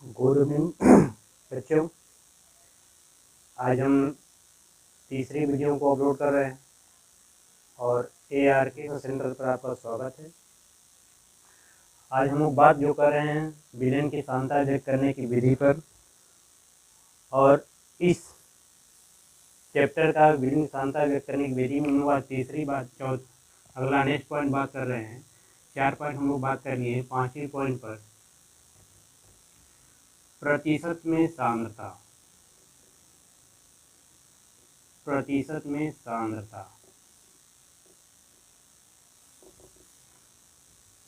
Good evening बच्चों। आज हम तीसरी वीडियो को अपलोड कर रहे हैं और ARK सेंटर पर आपका स्वागत है। आज हम लोग बात जो कर रहे हैं विलेन की सांता व्यक्त करने की विधि पर, और इस चैप्टर का विलेन की सांता व्यक्त करने की विधि में हम लोग आज तीसरी बात अगला नेक्स्ट पॉइंट बात कर रहे हैं। 4 पॉइंट हम लोग बात कर लिए हैं। 5वें पॉइंट पर प्रतिशत में सांद्रता। प्रतिशत में सांद्रता।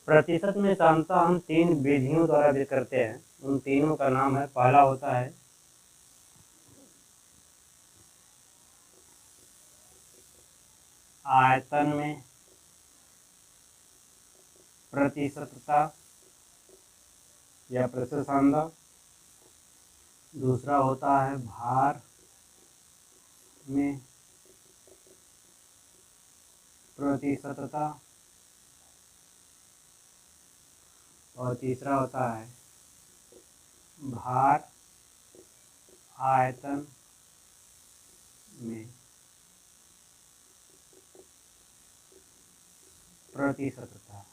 प्रतिशत में सांद्रता हम 3 विधियों द्वारा व्यक्त करते हैं। उन तीनों का नाम है, पहला होता है आयतन में प्रतिशतता या प्रतिशत सांद्रता। दूसरा होता है भार में प्रतिशतता, और तीसरा होता है भार आयतन में प्रतिशतता।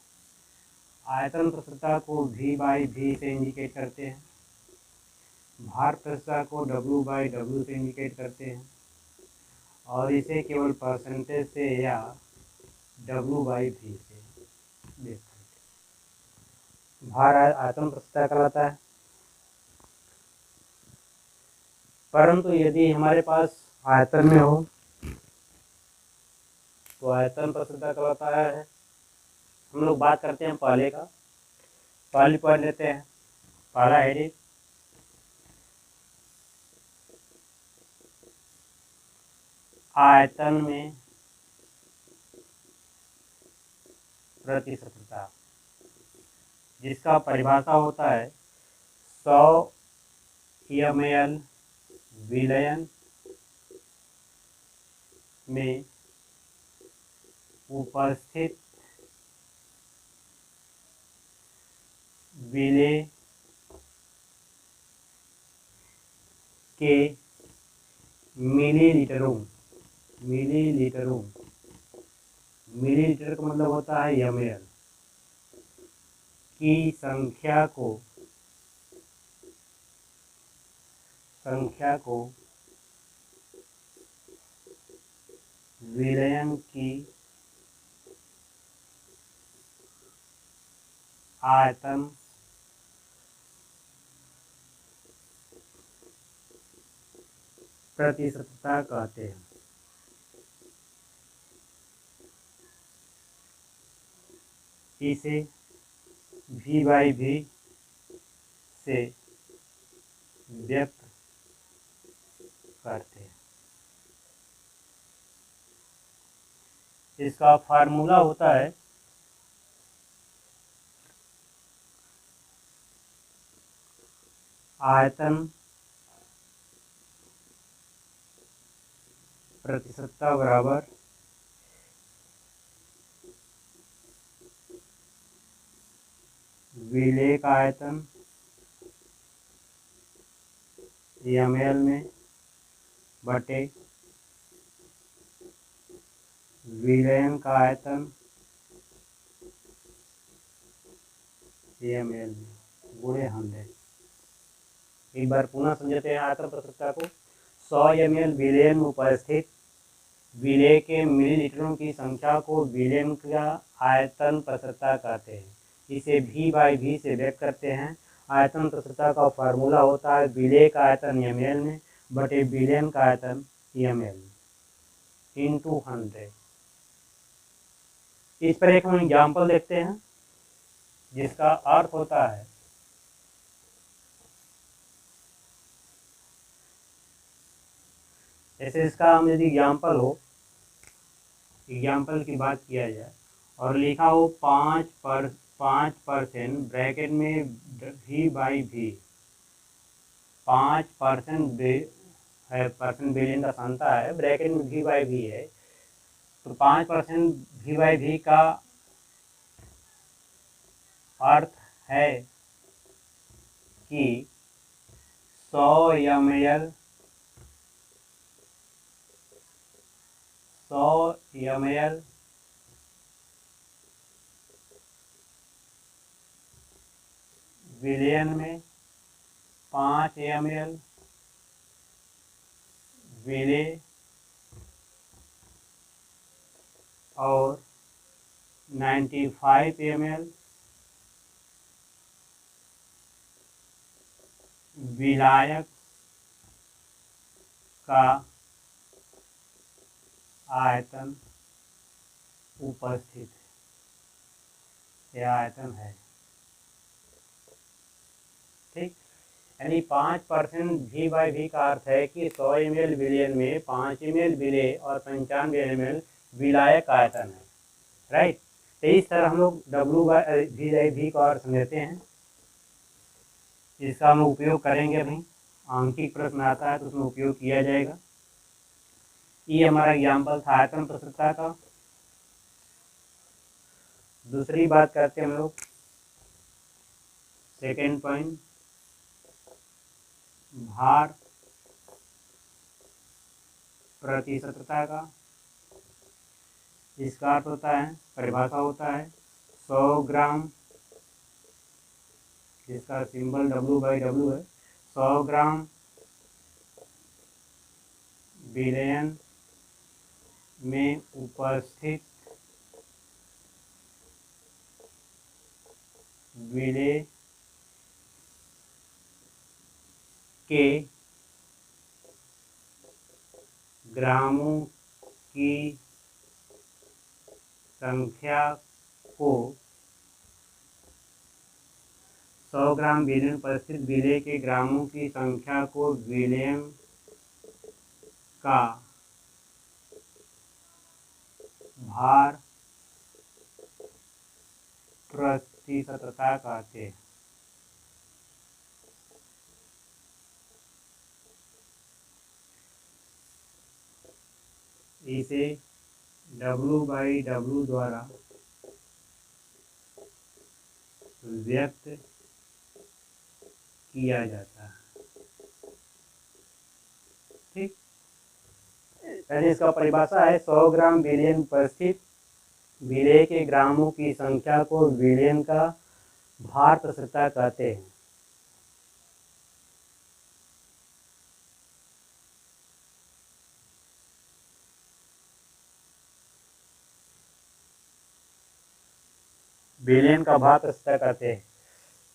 आयतन प्रतिशतता को V/V से इंडिकेट करते हैं, भार प्रतिशतता को W/W से इंडिकेट करते हैं, और इसे केवल परसेंटेज से या W/V से देखते हैं। भार आयतन प्रतिशतता कहलाता है। परंतु यदि हमारे पास आयतन में हो तो आयतन प्रतिशतता कहलाता है। हम लोग बात करते हैं पहले का। पहली पॉइंट लेते हैं, पहला हेडिंग आयतन में प्रतिशतता, जिसका परिभाषा होता है 100 ml विलयन में उपस्थित विलेय के मिलीलीटर का मतलब होता है ml की संख्या को विलयन की आयतन प्रतिशतता कहते हैं। इसे V/V से व्यक्त करते हैं। इसका फार्मूला होता है आयतन प्रतिशतता बराबर विलेय का आयतन ml में बटे विलयन का आयतन ml में गुणे 100। एक बार पुनः समझते हैं आयतन प्रतिशतता को। 100 ml विलयन में उपस्थित विलेय के मिलीलीटरों की संख्या को विलयन का आयतन प्रतिशतता कहते हैं। इसे V/V से व्यक्त करते हैं। आयतन प्रतिशतता का फार्मूला होता है विलेय का आयतन ml में बटे विलयन का आयतन ml इंटू 100। इस पर एक हम एग्जाम्पल देखते हैं, जिसका अर्थ होता है जैसे इसका हम यदि एग्जाम्पल की बात किया जाए और लिखा हो 5% ब्रैकेट में V/V 5% है, परसेंट बिलियन का सांता है, ब्रैकेट में V/V है, तो 5% V/V का अर्थ है कि 100 ml विलयन में 5 ml विलेय और 95 ml विलायक का आयतन उपस्थित है। यह आयतन है, ठीक। यानी 5% V/V का अर्थ है कि 100 ml विलयन में 5 ml विलेय और 95 ml विलायक आयतन है, राइट। तो इस तरह हम लोग W/V का अर्थ समझते हैं। इसका हम उपयोग करेंगे भाई, आंकिक प्रश्न आता है तो उसमें उपयोग किया जाएगा। ये हमारा एग्जाम्पल था आयतन प्रसृतता का। दूसरी बात करते हैं हम लोग, सेकेंड पॉइंट, भार प्रतिशतता का। इसका अर्थ होता है, परिभाषा होता है 100 ग्राम, इसका सिंबल W/W है। 100 ग्राम विलयन में उपस्थित विलेय के ग्रामों की संख्या को 100 ग्राम विलयन उपस्थित विलेय के ग्रामों की संख्या को विलयन का भार प्रतिशतता कहते हैं। इसे W/W द्वारा व्यक्त किया जाता है, ठीक। पहले इसका परिभाषा है 100 ग्राम विलयन उपस्थित विलेय के ग्रामों की संख्या को विलयन का भार प्रतिशतता कहते हैं। विलयन का भार प्रतिशतता कहते हैं।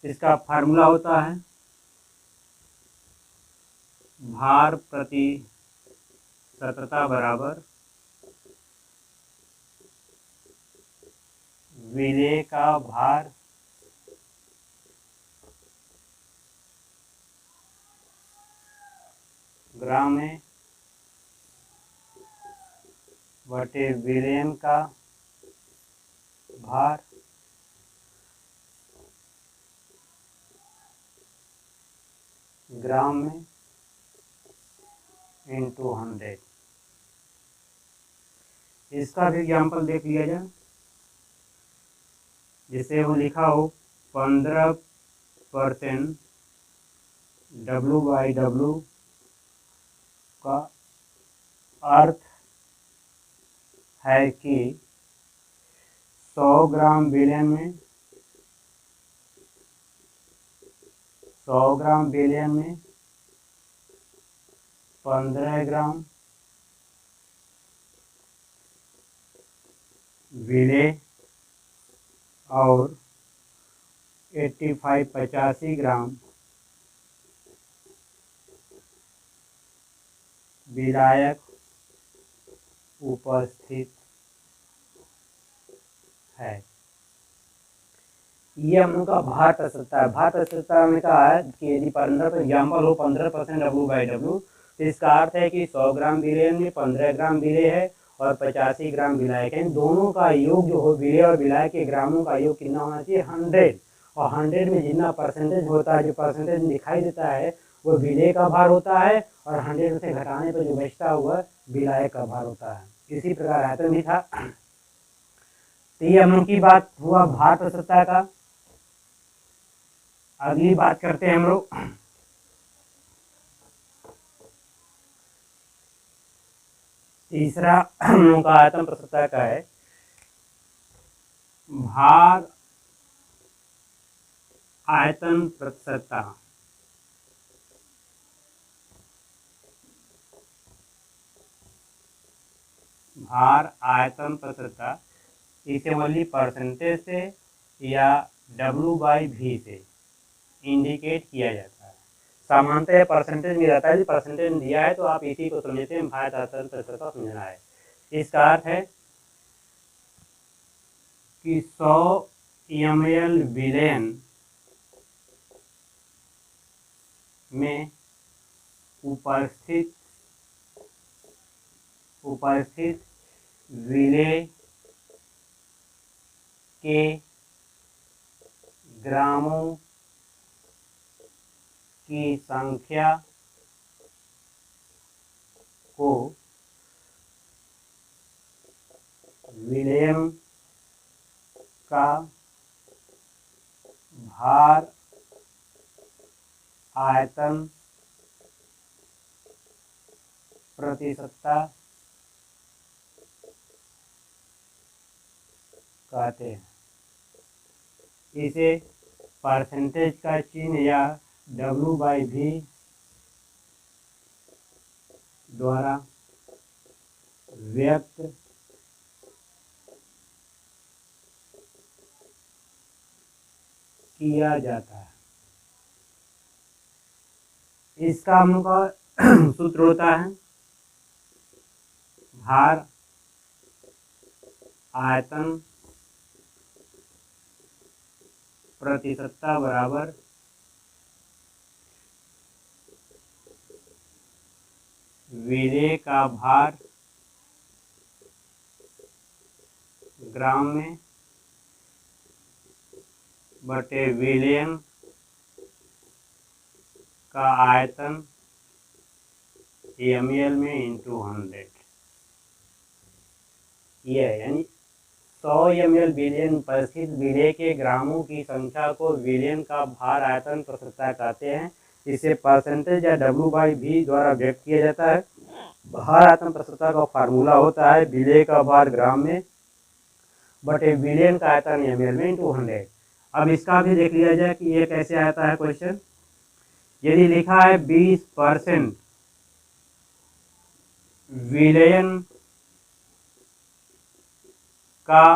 इसका फार्मूला होता है भार प्रतिशतता बराबर विलेय का भार ग्राम में बटे विलयन का भार ग्राम में इंटू 100। इसका भी एग्जाम्पल देख लिया जाए, जिसे वो लिखा हो 15% W/W का अर्थ है कि 100 ग्राम विलयन में 15 ग्राम विलेय और 85 ग्राम विलायक उपस्थित है। ये हम लोग का भार प्रतिशतता है। भार प्रतिशतता में कहा है कि यदि 15 एग्जाम्पल हो 15% W/W, तो इसका अर्थ है कि 100 ग्राम विलयन में 15 ग्राम विलेय है और 85 ग्राम विलायक है। इन दोनों का योग जो हो, विलेय और विलायक के ग्रामों का योग कितना होना चाहिए? 100। और 100 में जितना परसेंटेज होता है, जो परसेंटेज दिखाई देता है, वो विलेय का भार होता है और 100 से घटाने पर जो बचता हुआ विलायक का भार होता है। इसी प्रकार आयतन भी था। तो ये हम लोग की बात हुआ भार प्रतिशतता का। अगली बात करते हैं हम लोग तीसरा हम लोगों का आयतन प्रसरता का है भार आयतन प्रसरता। भार आयतन प्रसरता इसे ओनली परसेंटेज से या W/V से इंडिकेट किया जाता है। सामान्यतः परसेंटेज में रहता है, यदि परसेंटेज में दिया है तो आप इसी को समझते हैं भार आयतन प्रसरता समझना है। इसका अर्थ है कि 100 ml विलयन में उपस्थित विलेय के ग्रामों की संख्या को विलयन का भार आयतन प्रतिशतता कहते हैं। इसे परसेंटेज का चिन्ह या W/V द्वारा व्यक्त किया जाता है। इसका हम लोग का सूत्र होता है भार आयतन प्रतिशतता बराबर विलेय का भार ग्राम में बटे विलयन का आयतन ml में इंटू 100। यह यानी 100 ml विलयन उपस्थित विलेय के ग्रामों की संख्या को विलयन का भार आयतन प्रसरता कहते हैं। इसे परसेंटेज या W/V द्वारा व्यक्त किया जाता है। भार आयतन प्रसरता का फार्मूला होता है विलेय का भार ग्राम में बटे विलयन का आयतन ml में इंटू 100। अब इसका भी देख लिया जाए कि ये कैसे आता है क्वेश्चन। यदि लिखा है 20% विलयन का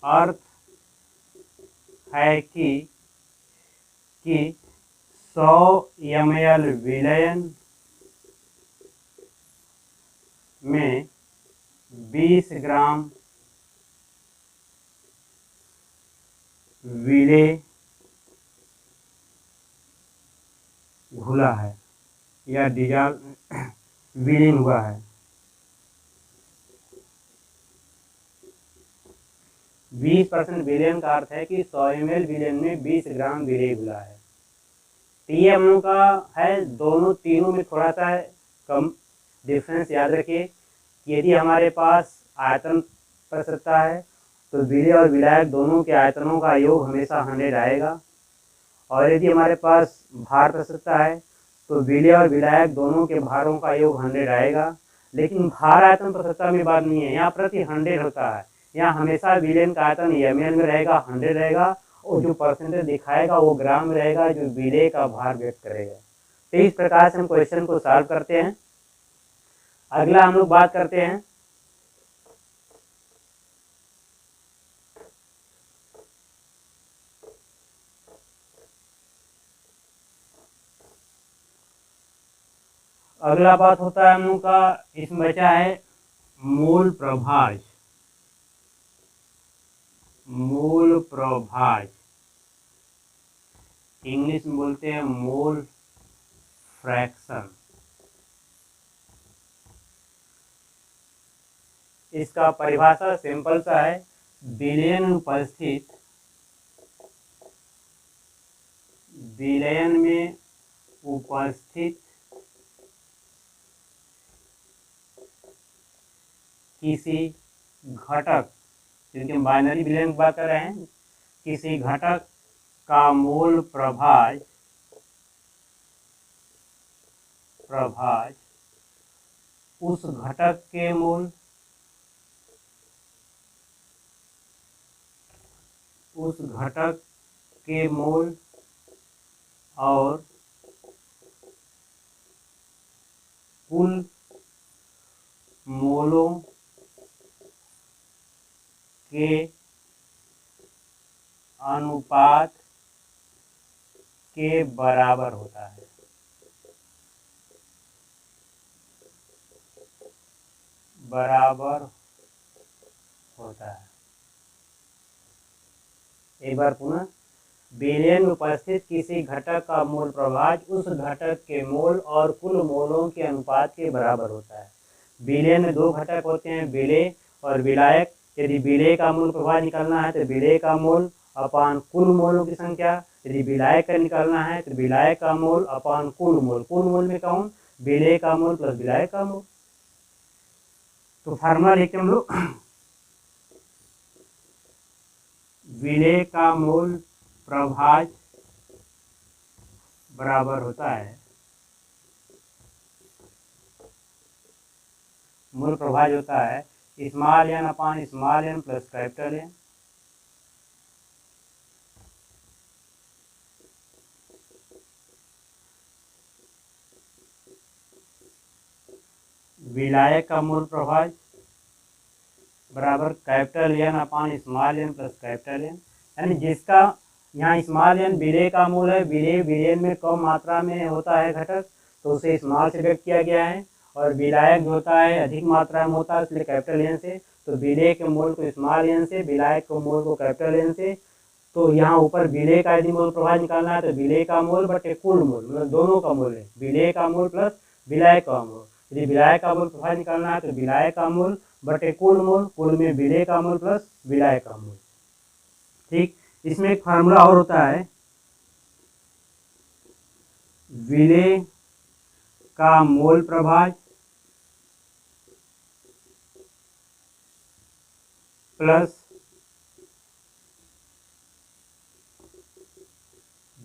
अर्थ है कि 100 ml विलयन में 20 ग्राम विलेय घुला है या विलीन हुआ है। 20% विलयन का अर्थ है कि 100 ml विलयन में 20 ग्राम विलेय घुला है। तो ये हम लोग का है, दोनों तीनों में थोड़ा सा कम डिफरेंस याद रखिए। यदि हमारे पास आयतन प्रसरता है तो विलेय और विलायक दोनों के आयतनों का योग हमेशा 100 आएगा, और यदि हमारे पास भार प्रसरता है तो विलेय और विलायक दोनों के भारों का योग 100 आएगा। लेकिन भार आयतन प्रसरता में बात नहीं है, यहाँ प्रति 100 होता है। यहाँ हमेशा विलयन का आयतन ml में रहेगा, 100 रहेगा, और जो परसेंटेज दिखाएगा वो ग्राम में रहेगा जो विलेय का भार व्यक्त करेगा। तो इस प्रकार से हम क्वेश्चन को सॉल्व करते हैं। अगला हम लोग बात करते हैं अगला बात होता है हम लोग का, इसमें बचा है मोल प्रभाज। मोल प्रभाज इंग्लिश में बोलते हैं मोल फ्रैक्शन। इसका परिभाषा सिंपल सा है, विलयन में उपस्थित किसी घटक, क्योंकि हम बाइनरी विलयन की बात कर रहे हैं, किसी घटक का मोल प्रभाज उस घटक के मोल उस घटक के मोल और कुल मोलों के अनुपात के बराबर होता है। बराबर होता है। एक बार पुनः, विलयन में उपस्थित किसी घटक का मोल प्रभाज उस घटक के मोल और कुल मोलों के अनुपात के बराबर होता है। विलयन में दो घटक होते हैं, विलेय और विलायक। यदि विलेय का मोल प्रभाज निकालना है तो विलेय का मोल अपान कुल मोलों की संख्या, यदि विलायक का निकालना है तो विलायक का मोल अपान कुल मोल। कुल मोल में कौन? विलेय का मोल प्लस विलायक का मोल। तो फार्मूला लिखते हम लोग, विलेय का मोल प्रभाज बराबर होता है, मोल प्रभाज होता है small N upon small N plus capital N. विलायक का मोल प्रभाज बराबर capital N upon small N plus capital N. यानी जिसका यहाँ स्मॉल एन विलेय का मोल है, विलेयन में कम मात्रा में होता है घटक, तो उसे स्मॉल से व्यक्त किया गया है, और विलायक जो होता है अधिक मात्रा में होता है, इसलिए कैपिटल एन से। तो विलेय के मोल को स्मॉल एन से, विलायक के मोल को कैपिटल एन से। तो यहाँ ऊपर विलेय का यदि मोल प्रभाज निकालना है तो विलेय का मोल बटे कुल मोल, मतलब दोनों का मोल है, विलेय का मोल प्लस विलायक का मोल। यदि विलायक का मोल प्रभाज निकालना है तो विलायक का मोल बटे कुल मोल, कुल में विलेय का मोल प्लस विलायक का मोल। ठीक, इसमें एक फार्मूला और होता है, विलेय का मोल प्रभाज प्लस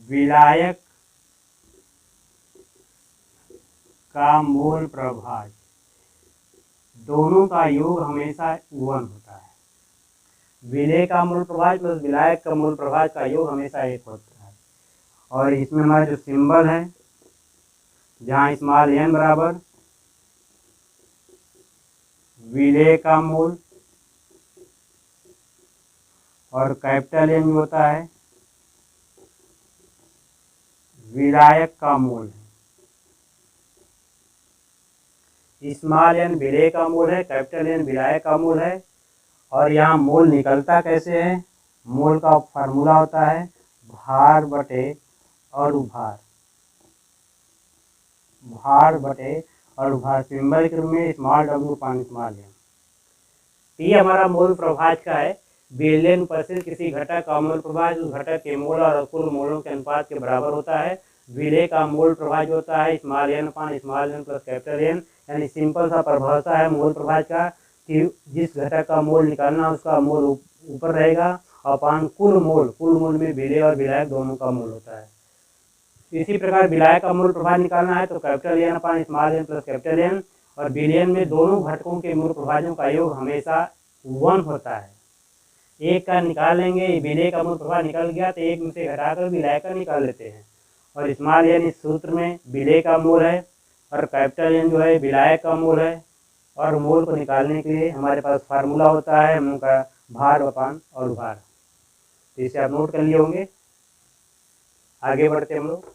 विलायक का मोल प्रभाज, दोनों का योग हमेशा 1 होता है। विलेय का मोल प्रभाज प्लस विलायक का मोल प्रभाज का योग हमेशा 1 होता है। और इसमें हमारा जो सिंबल है, जहाँ स्मॉल एन बराबर विलेय का मोल और कैपिटल एन होता है विलायक का मोल। स्मॉल एन विलेय का मोल है, कैपिटल एन विलायक का मोल है। और यहाँ मोल निकलता कैसे है? मोल का फार्मूला होता है भार बटे अनुभार, भार बटे अनुभार, सिंबल के रूप में स्मॉल डब्ल्यू पान स्मॉल एन। ये हमारा मोल प्रभाज का है। विलयन उपस्थित किसी घटक का मोल प्रभाज उस घटक के मोल और कुल मोलों के अनुपात के बराबर होता है। विलेय का मोल प्रभाज होता है small N upon small N plus capital N. यानी सिंपल सा परिभाषा है मोल प्रभाज का कि जिस घटक का मोल निकालना उसका मोल ऊपर रहेगा अपान कुल मोल में विलेय और विलायक दोनों का मोल होता है। इसी प्रकार विलायक का मोल प्रभाज निकालना है तो capital N upon small N plus capital N. और विलयन में दोनों घटकों के मोल प्रभाजों का योग हमेशा 1 होता है। एक का निकालेंगे, विलेय का मोल प्रभाज निकल गया तो एक में से घटाकर विलायक का निकाल लेते हैं। और स्मॉल एन इस सूत्र में विलेय का मोल है और कैपिटल एन जो है विलायक का मोल है। और मोल को निकालने के लिए हमारे पास फार्मूला होता है हम लोग का भार अपान और भार। तो इसे आप नोट कर लिए होंगे। आगे बढ़ते हम लोग।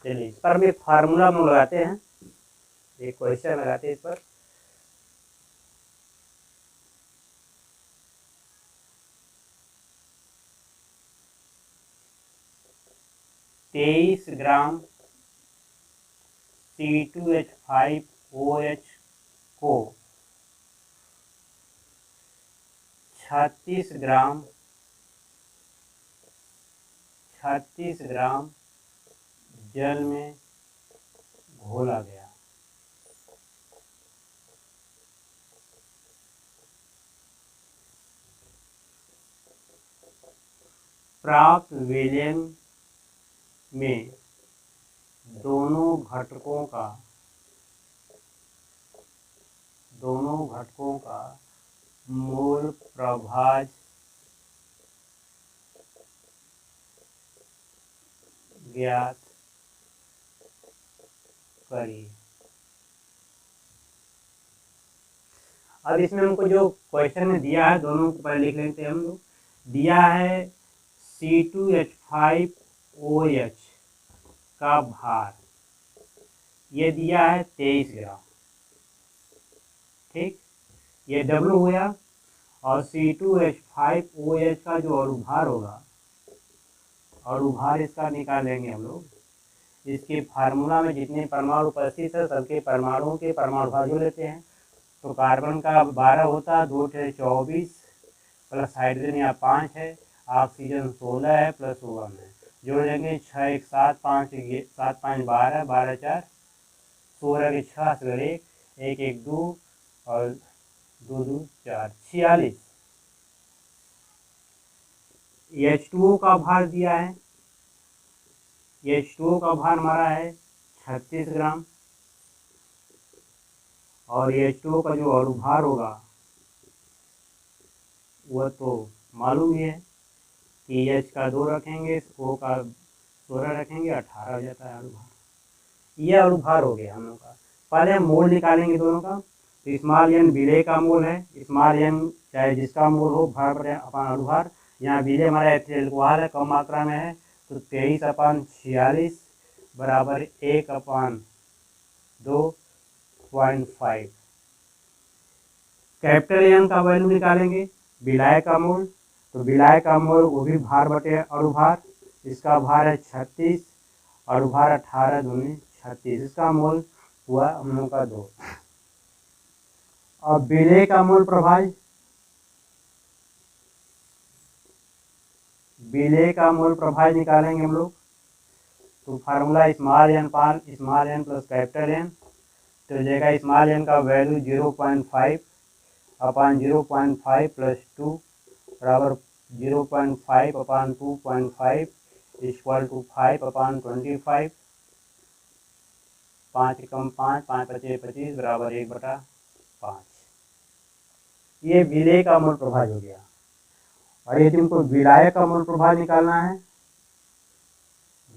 चलिए इस पर भी फार्मूला हम लगाते हैं, एक क्वेश्चन लगाते हैं इस पर। तेईस ग्राम C2H5OH को 36 ग्राम जल में घोला गया। प्राप्त विलयन में दोनों घटकों का मोल प्रभाज ज्ञात करिए। अब इसमें हमको जो क्वेश्चन में दिया है, दोनों को पहले लिख लेते हैं हम लोग। दिया है C2H5OH का भार, ये दिया है 23 ग्राम, ठीक। ये W हुआ, और C2H5OH का जो अणुभार होगा, अणुभार इसका निकालेंगे हम लोग। इसके फार्मूला में जितने परमाणु उपस्थित है सबके परमाणुओं के परमाणु भार जो लेते हैं। तो कार्बन का 12 होता है, 2 × 24 प्लस हाइड्रोजन यहाँ 5 है, ऑक्सीजन 16 है प्लस 1 है, जोड़ देंगे 6 × 1 7 5 7 5 12 12 4 16 के 6 सवेरे 1 1 2 और 2 2 4 46। H2O का भार दिया है, H2O का भार हमारा है 36 ग्राम, और H2O का जो अणुभार होगा वह तो मालूम ही है कि H का 2 रखेंगे, O का 16 रखेंगे, 18 हो जाता है अणुभार। यह अणुभार हो गया हम लोग का। पहले हम मोल निकालेंगे दोनों का। तो स्मॉल n विलेय का मोल है, स्मॉल n चाहे जिसका मोल हो, भार बटे अपन अणुभार। यहाँ विलेय हमारा एथिल एल्कोहल है, कम मात्रा में है, तो 23/46 बराबर 1/2.5। कैपिटल N का वैल्यू निकालेंगे, विलायक का मोल। तो विलायक का मोल वो भी भार बटे अणुभार, इसका भार है 36, अणुभार 18 दूनी 36, इसका मोल हुआ हम लोग का 2। अब विलेय का मोल प्रभाज, विलेय का मोल प्रभाज निकालेंगे हम लोग। तो formula small n plus capital N। तो जाएगा स्मॉल n का वैल्यू 0.5/0.5 प्लस 2 बराबर 0.5/2.5 इक्वल टू 5/25। 5 कम 5 5 × 25 बराबर 1/5। ये विलेय का मोल प्रभाज हो गया। और यदि तुमको विलायक का मोल प्रभाज निकालना है,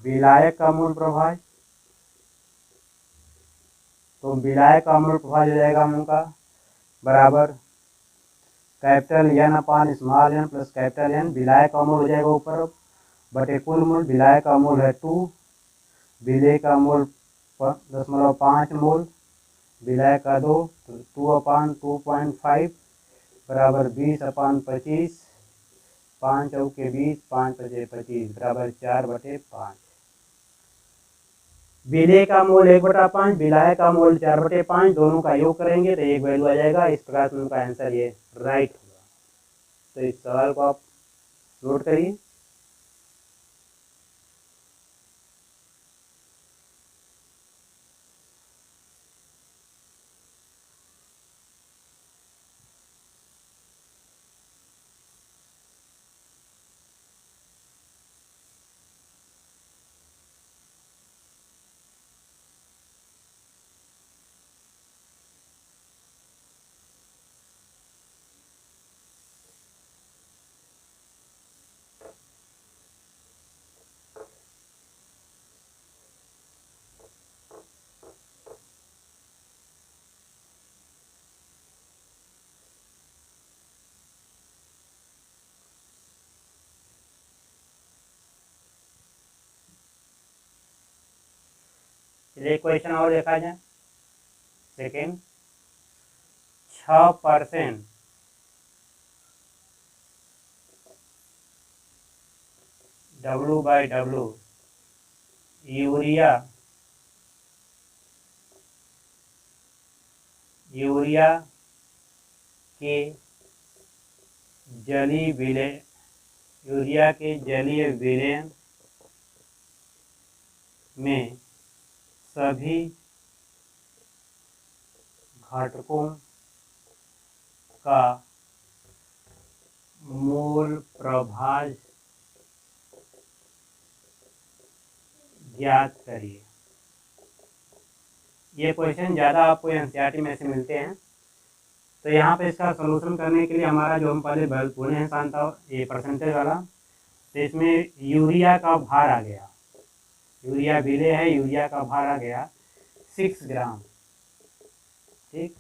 विलायक का मूल प्रभाज, तो विलायक का मूल प्रभाज हो जाएगा हम लोग का बराबर कैपिटल N अपान small n plus capital N। विलायक का मूल हो जाएगा ऊपर बटे कुल मूल। विलायक का मूल है 2, विलेय का मूल 0.5 मोल, विलायक का 2, तो 2/2.5 बराबर 20/25। 5 चौके 20, 5 × 25 बराबर 4/5। विलेय का मोल 1/5, विलायक का मोल 4/5, दोनों का योग करेंगे तो एक वैल्यू आ जाएगा। इस प्रकार से उनका आंसर ये राइट होगा। तो इस सवाल को आप नोट करिए। चलिए क्वेश्चन और देखा जाए। सेकेंड, 6% W/W यूरिया के जलीय विलयन में सभी घटकों का मोल प्रभाज ज्ञात करिए। ये क्वेश्चन ज़्यादा आपको एनसीईआरटी में से मिलते हैं। तो यहाँ पे इसका सलूशन करने के लिए हमारा जो हम पहले बोले हैं शांता ये परसेंटेज वाला, तो इसमें यूरिया का भार आ गया, यूरिया विलेय है, यूरिया का भार आ गया 6 ग्राम। ठीक,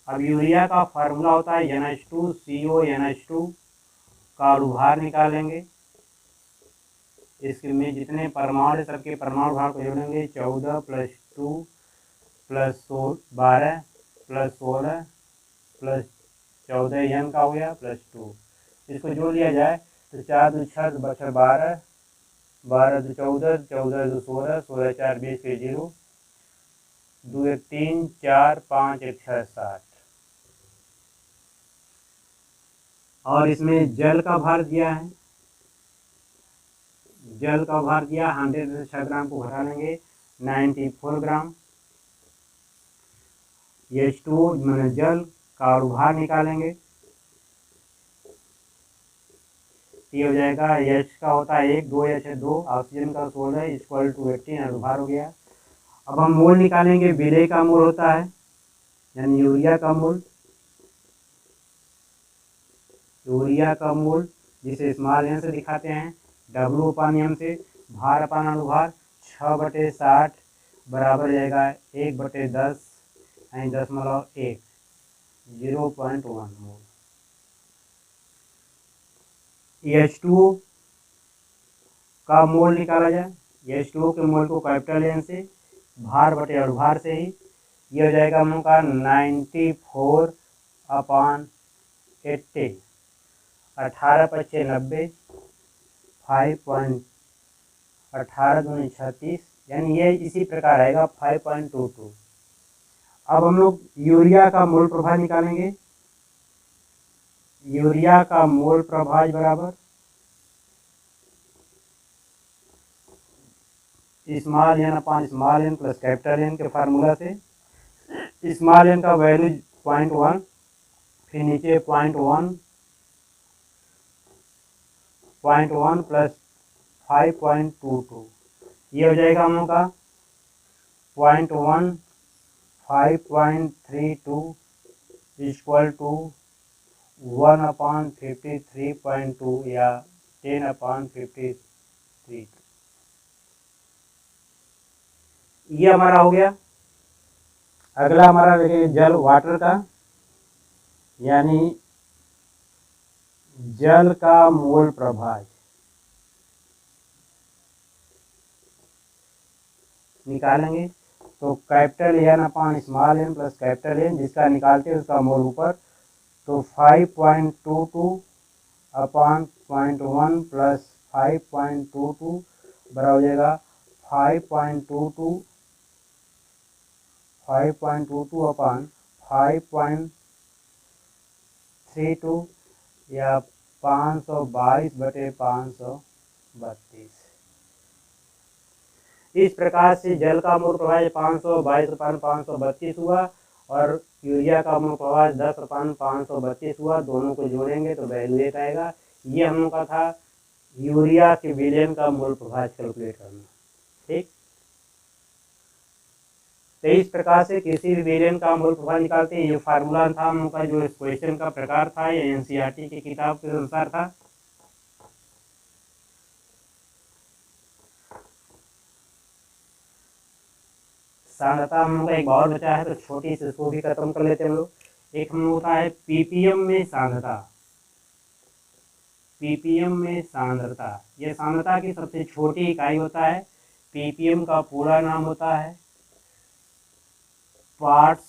अब यूरिया का फार्मूला होता है NH2CO NH2 का भार निकालेंगे। इसमें जितने परमाणु है सबके परमाणु भार को जोड़ेंगे, 14 + 2 + 12 + 16 + 14 n का हो गया +2। इसको जोड़ लिया जाए तो 4 × 2 = 6, 12, 12 × 2 = 14, 14 × 2 = 16, 16 × 4 = 20 के 0, 2 × 1 = 3, 4 5 × 1 = 6, 7। और इसमें जल का भार दिया है, जल का भार दिया 100 में से 6 ग्राम को घटा लेंगे 94 ग्राम। H2O मैंने जल का भार निकालेंगे, ये हो जाएगा H का होता है 1, 2 H है 2, ऑक्सीजन का 16 = 18 भार हो गया। अब हम मोल निकालेंगे, विलेय का मोल होता है यानी यूरिया का मोल, यूरिया का मोल जिसे स्मॉल n से दिखाते हैं, W/m से, भार अपान अनुभार 6/60 बराबर जाएगा 1/10 यानी 0.1 0.1 मोल। H2O का मोल निकाला जाए, H2O के मोल को कैपिटल N से, भार बटे अनुभार से ही, ये हो जाएगा हम लोग का 94/80, 18 × 5 = 90, 5.18 × 2 = 36, यानी ये इसी प्रकार आएगा 5.22। अब हम लोग यूरिया का मोल प्रभाव निकालेंगे, यूरिया का मोल प्रभाव बराबर स्मॉल n/स्मॉल n + कैपिटल N के फार्मूला से। स्मॉल n का वैल्यू 0.1, फिर नीचे 0.1 + 5.22, ये हो जाएगा हम लोग का 0.1 5.32 = 1/53.2 या 10/53। ये हमारा हो गया। अगला हमारा देखिए जल वाटर का, यानी जल का मोल प्रभाव निकालेंगे। तो कैपिटल N/स्मॉल n + कैपिटल N, जिसका निकालते हैं उसका मोल ऊपर, तो 5.22/0.1 + 5.22 बराबर हो जाएगा 5.22/5.32 या 522/532। इस प्रकार से जल का मोल प्रभाव 522/532 हुआ और यूरिया का मोल प्रभाव 10/532 हुआ। दोनों को जोड़ेंगे तो वैल्यू 1 आएगा। ये हम लोग का था यूरिया के विलेयन का मोल प्रभाव कैलकुलेट करना। ठीक, तो इस प्रकार से किसी भी विलेयन का मोल प्रभाव निकालते हैं। ये फार्मूला था हम लोग का, जो इस क्वेश्चन का प्रकार था, ये एनसीईआरटी की किताब के अनुसार था। सांद्रता हम लोग का एक और बचा है, तो छोटी से इसको भी खत्म कर लेते हैं हम लोग। एक हम लोग होता है पीपीएम में सांद्रता, पीपीएम में सांद्रता, ये सांद्रता की सबसे छोटी इकाई होता है। पीपीएम का पूरा नाम होता है पार्ट्स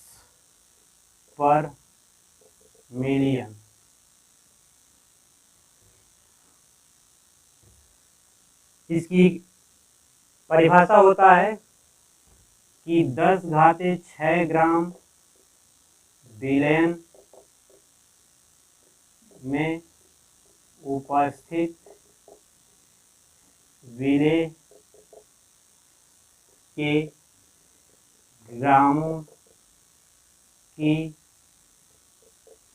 पर मिलियन। इसकी परिभाषा होता है कि 10⁶ ग्राम विलयन में उपस्थित विलेय के ग्रामों की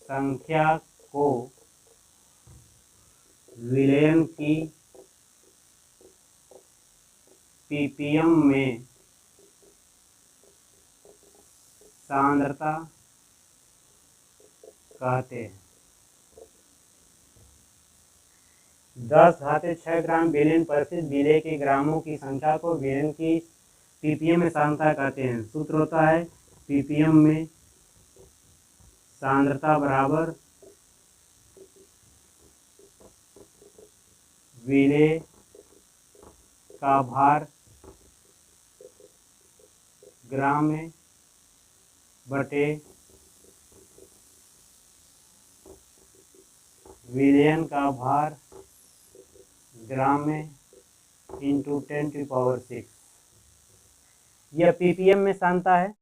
संख्या को विलयन की पीपीएम में सांद्रता कहते हैं। 10⁻6 ग्राम बिलियन प्रतिशत विलेय के ग्रामों की संख्या को बिलियन की पीपीएम में सांद्रता कहते हैं। सूत्र होता है पीपीएम में सांद्रता बराबर विलेय का भार ग्राम में बटे विलयन का भार ग्राम में इंटू 10⁶। यह पीपीएम में सांद्रता है।